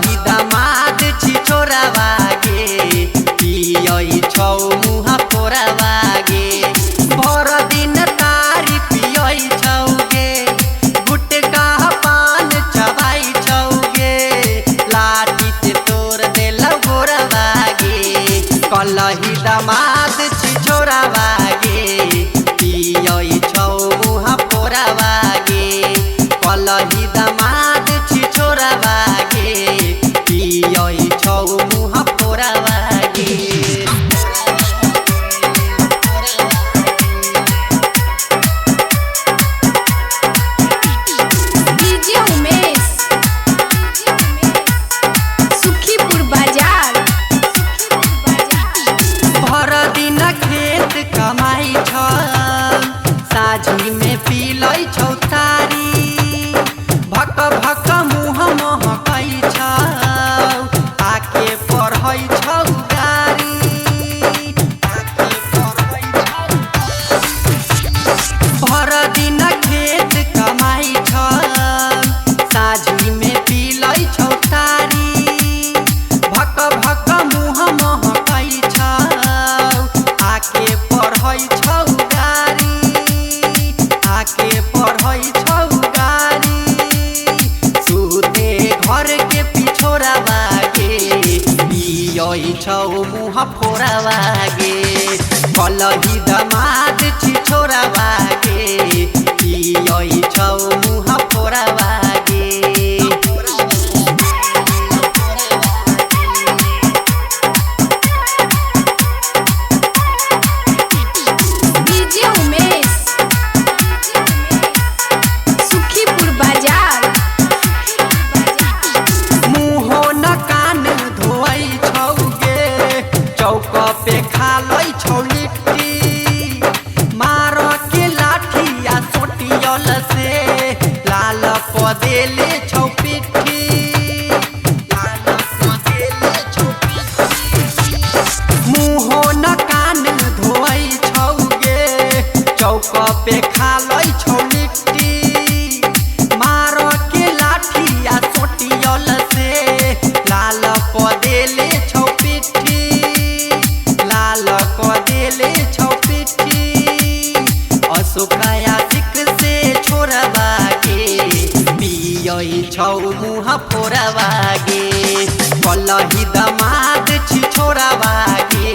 कलही दामाद छिछोरा बागे पियई छौ मुहा फोरा बागे भर दिन तारी पियई छौगे गुटका पान चबाई छौगे लाठी से तोड़ देलौ गोरा बागे कलही दामाद छिछोरा बागे पियई छौ मुहा फोरा बागे कलही दामाद छिछोरा बागे पियई छौ मुहा फोरा बागे। डीजे उमेश सुखीपुर बाजार। भर दिन खेत कमाई छ साझी में पीलै छौ तारी भक भक मुँह महकै छ आके पढ़ै छौ गारी भर दिन खेत कमाई छ साझी में पीलै छौ तारी भक भक मुँह महकै छ आके पढ़ै छौ गारी आके पढ़ै छौ गारी सुते घर के पिछोरा बागे पियई छौ मुहा फोरा बागे कलही दामाद छिछोरा बागे पियई छौ मुहा फोरा बागे। डीजे उमेश सुखीपुर बाजार। मुँहो न कान धोई छौगे चौक पे खालै छौ लिट्टी मार के लाठी आ सोटियल से लाल क देले छौ पिट्ठी लाल क देले छौ पिट्ठी मुँहो न कान धोई छौगे चौक पे खालै छौ लिट्टी मार के लाठी आ सोटियल से लाल क देले छौ पिट्ठी लाल क देले छौ पिट्ठी अशोकाया सिक से छोरा बागे पियई छौ मुहा फोरा बागे कलही दामाद छिछोरा बागे